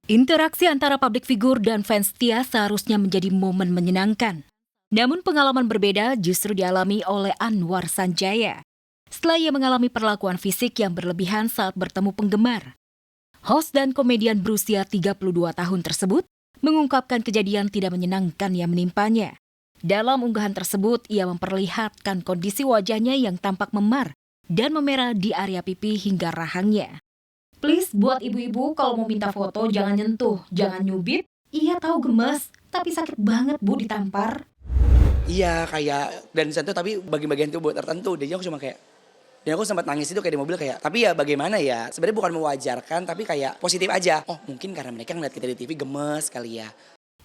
Interaksi antara publik figur dan fans setia seharusnya menjadi momen menyenangkan. Namun pengalaman berbeda justru dialami oleh Anwar Sanjaya setelah ia mengalami perlakuan fisik yang berlebihan saat bertemu penggemar. Host dan komedian berusia 32 tahun tersebut mengungkapkan kejadian tidak menyenangkan yang menimpanya. Dalam unggahan tersebut, ia memperlihatkan kondisi wajahnya yang tampak memar dan memerah di area pipi hingga rahangnya. Please, buat ibu-ibu kalau mau minta foto jangan nyentuh, jangan nyubit. Iya tahu gemes, tapi sakit banget bu ditampar. Iya kayak dan sentuh tapi bagian-bagian tubuh tertentu. Jadi aku cuma kayak dan aku sempat nangis itu kayak di mobil kayak tapi ya bagaimana ya sebenarnya bukan mewajarkan tapi kayak positif aja. Oh mungkin karena mereka ngeliat kita di TV gemes kali ya.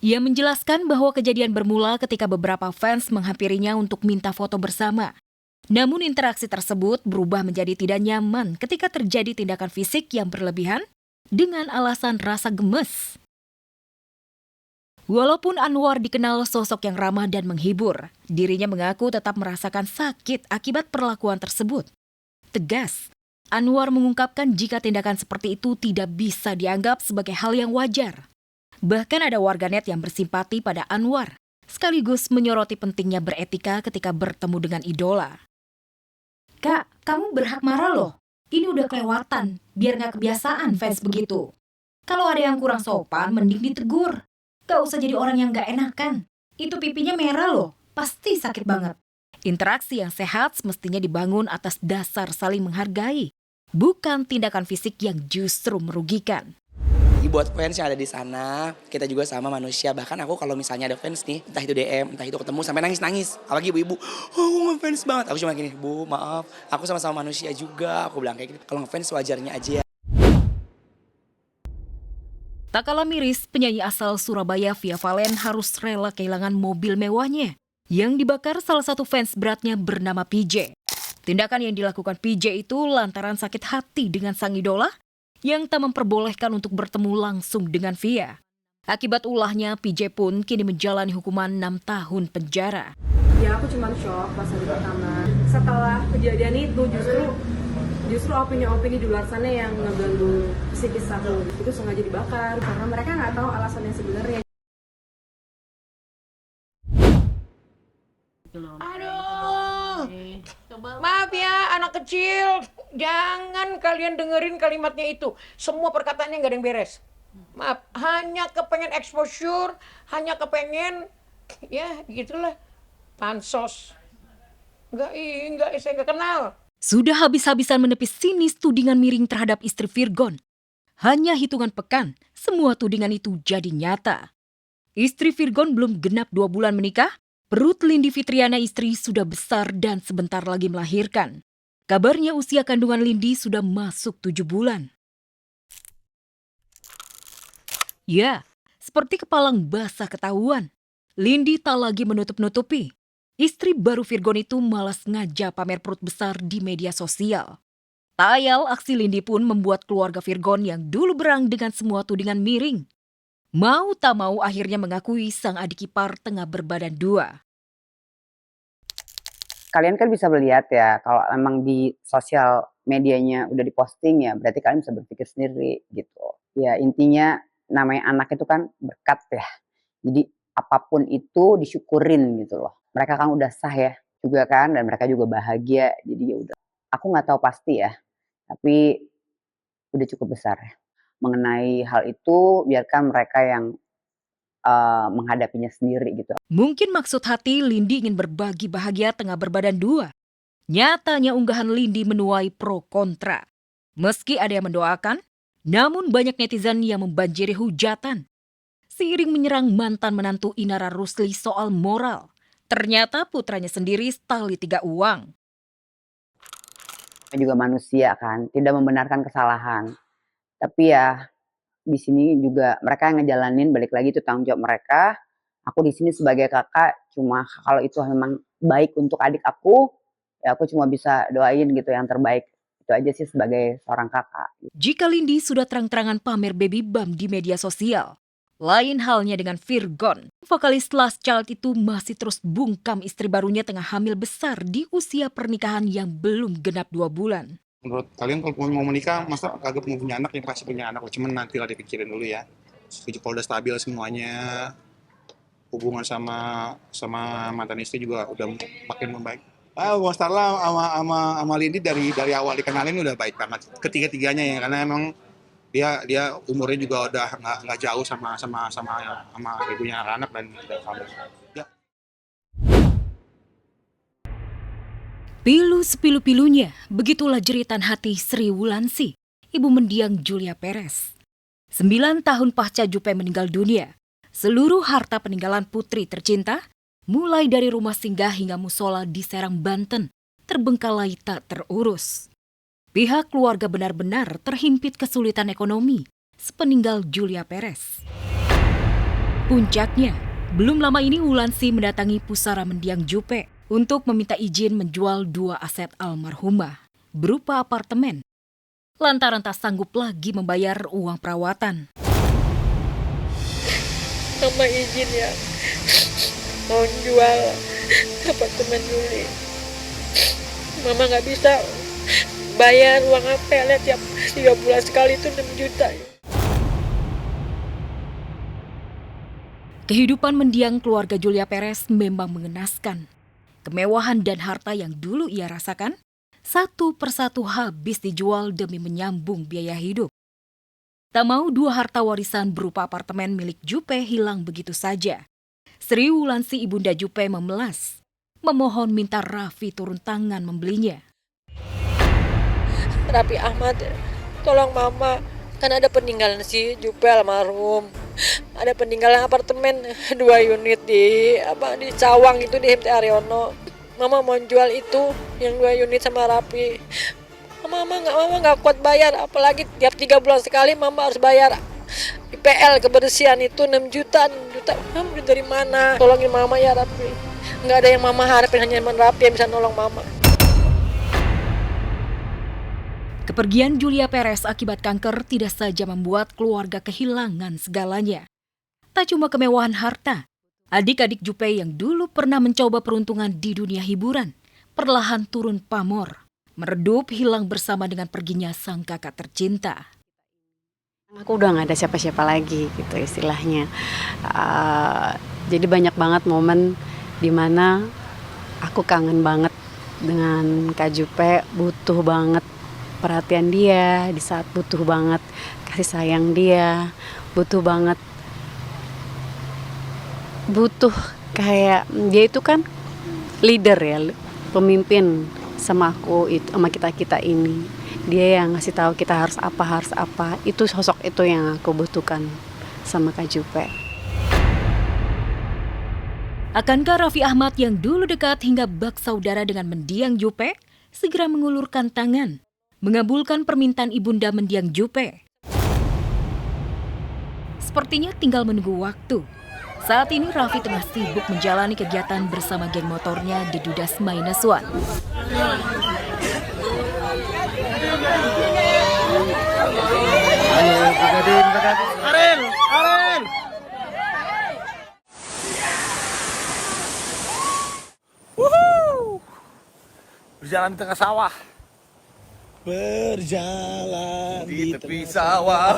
Ia menjelaskan bahwa kejadian bermula ketika beberapa fans menghampirinya untuk minta foto bersama. Namun interaksi tersebut berubah menjadi tidak nyaman ketika terjadi tindakan fisik yang berlebihan dengan alasan rasa gemes. Walaupun Anwar dikenal sosok yang ramah dan menghibur, dirinya mengaku tetap merasakan sakit akibat perlakuan tersebut. Tegas, Anwar mengungkapkan jika tindakan seperti itu tidak bisa dianggap sebagai hal yang wajar. Bahkan ada warganet yang bersimpati pada Anwar, sekaligus menyoroti pentingnya beretika ketika bertemu dengan idola. Kak, kamu berhak marah loh. Ini udah kelewatan, biar gak kebiasaan fans begitu. Kalau ada yang kurang sopan, mending ditegur. Gak usah jadi orang yang gak enakan. Itu pipinya merah loh, pasti sakit banget. Interaksi yang sehat semestinya dibangun atas dasar saling menghargai, bukan tindakan fisik yang justru merugikan. Buat fans yang ada di sana, kita juga sama manusia. Bahkan aku kalau misalnya ada fans nih, entah itu DM, entah itu ketemu sampai nangis-nangis. Apalagi ibu-ibu, oh aku ngefans banget. Aku cuma gini, Bu maaf, aku sama-sama manusia juga. Aku bilang kayak gini, kalau ngefans wajarnya aja. Tak kalah miris, penyanyi asal Surabaya Via Valen harus rela kehilangan mobil mewahnya yang dibakar salah satu fans beratnya bernama PJ. Tindakan yang dilakukan PJ itu lantaran sakit hati dengan sang idola yang tak memperbolehkan untuk bertemu langsung dengan Via. Akibat ulahnya, PJ pun kini menjalani hukuman 6 tahun penjara. Ya aku cuma shock pas hari pertama. Setelah kejadian itu justru opini-opini di luar sana yang ngeganggu psikis aku itu sengaja dibakar karena mereka nggak tahu alasannya sebenarnya. Aduh, maaf ya anak kecil, jangan kalian dengerin kalimatnya itu. Semua perkataannya nggak ada yang beres. Maaf, hanya kepengen exposure, hanya kepengen, ya gitulah, pansos. Enggak, saya nggak kenal. Sudah habis-habisan menepis sinis tudingan miring terhadap istri Virgon. Hanya hitungan pekan, semua tudingan itu jadi nyata. Istri Virgon belum genap 2 bulan menikah, perut Lindi Fitriana istri sudah besar dan sebentar lagi melahirkan. Kabarnya usia kandungan Lindi sudah masuk 7 bulan. Ya, seperti kepalang basah ketahuan. Lindi tak lagi menutup-nutupi. Istri baru Virgon itu malas ngajak pamer perut besar di media sosial. Tak ayal, aksi Lindi pun membuat keluarga Virgon yang dulu berang dengan semua tudingan miring. Mau tak mau akhirnya mengakui sang adik ipar tengah berbadan 2. Kalian kan bisa melihat ya, kalau memang di sosial medianya udah diposting ya, berarti kalian bisa berpikir sendiri gitu. Ya intinya namanya anak itu kan berkat ya. Jadi apapun itu disyukurin gitu loh. Mereka kan udah sah ya juga kan, dan mereka juga bahagia. Jadi ya udah. Aku nggak tahu pasti ya, tapi udah cukup besar ya. Mengenai hal itu biarkan mereka yang menghadapinya sendiri gitu. Mungkin maksud hati Lindi ingin berbagi bahagia tengah berbadan 2. Nyatanya unggahan Lindi menuai pro kontra. Meski ada yang mendoakan, namun banyak netizen yang membanjiri hujatan. Seiring menyerang mantan menantu Inara Rusli soal moral, ternyata putranya sendiri setali 3 uang. Juga manusia kan, tidak membenarkan kesalahan. Tapi ya di sini juga mereka yang ngejalanin, balik lagi itu tanggung jawab mereka. Aku di sini sebagai kakak, cuma kalau itu memang baik untuk adik aku, ya aku cuma bisa doain gitu yang terbaik. Itu aja sih sebagai seorang kakak. Jika Lindi sudah terang-terangan pamer baby bump di media sosial, lain halnya dengan Virgon. Vokalis Last Child itu masih terus bungkam istri barunya tengah hamil besar di usia pernikahan yang belum genap 2 bulan. Menurut kalian kalau mau menikah, masa kagak mau punya anak, yang pasti punya anak, cuman nanti lah dipikirin dulu ya. kalau udah stabil semuanya, hubungan sama mantan istri juga udah makin membaik. Bang Starla sama Lindi dari awal dikenalin udah baik banget, ketiga-tiganya ya, karena emang dia umurnya juga udah nggak jauh sama ibunya anak dan udah family. Ya. Pilu sepilu-pilunya, begitulah jeritan hati Sri Wulandsi, ibu mendiang Julia Perez. 9 tahun pasca Juppe meninggal dunia, seluruh harta peninggalan putri tercinta, mulai dari rumah singgah hingga musola di Serang, Banten, terbengkalai tak terurus. Pihak keluarga benar-benar terhimpit kesulitan ekonomi sepeninggal Julia Perez. Puncaknya, belum lama ini Wulandsi mendatangi pusara mendiang Juppe untuk meminta izin menjual 2 aset almarhumah berupa apartemen, lantaran tak sanggup lagi membayar uang perawatan. Mama izin ya, mau jual apartemen Juli. Mama nggak bisa bayar uang apa ya, lihat tiap 3 bulan sekali itu 6 juta. Kehidupan mendiang keluarga Julia Perez memang mengenaskan. Kemewahan dan harta yang dulu ia rasakan, satu persatu habis dijual demi menyambung biaya hidup. Tak mau 2 harta warisan berupa apartemen milik Juppe hilang begitu saja. Sri Wulandsi ibunda Juppe memelas, memohon minta Raffi turun tangan membelinya. Raffi Ahmad, tolong Mama, kan ada peninggalan si Juppe almarhum. Ada peninggalan apartemen 2 unit di Cawang itu di MT Haryono. Mama mau jual itu yang 2 unit sama Raffi. Mama nggak kuat bayar, apalagi tiap 3 bulan sekali Mama harus bayar IPL kebersihan itu 6 juta. Mama dari mana? Tolongin Mama ya Raffi. Nggak ada yang Mama harapin, hanya Raffi yang bisa nolong Mama. Kepergian Julia Perez akibat kanker tidak saja membuat keluarga kehilangan segalanya. Tak cuma kemewahan harta, adik-adik Juppe yang dulu pernah mencoba peruntungan di dunia hiburan, perlahan turun pamor, meredup hilang bersama dengan perginya sang kakak tercinta. Aku udah gak ada siapa-siapa lagi gitu istilahnya. Jadi banyak banget momen dimana aku kangen banget dengan Kak Juppe, butuh banget perhatian dia di saat butuh banget kasih sayang dia, butuh kayak dia itu kan leader ya, pemimpin sama aku itu, sama kita ini. Dia yang ngasih tahu kita harus apa. Itu sosok itu yang aku butuhkan sama Kak Juppe. Akankah Raffi Ahmad yang dulu dekat hingga bak saudara dengan mendiang Juppe segera mengulurkan tangan, mengabulkan permintaan ibunda mendiang Juppe? Sepertinya tinggal menunggu waktu. Saat ini Raffi tengah sibuk menjalani kegiatan bersama geng motornya di Dudas Mainaswan. Berjalan di tengah sawah. Berjalan Di tepi sawah.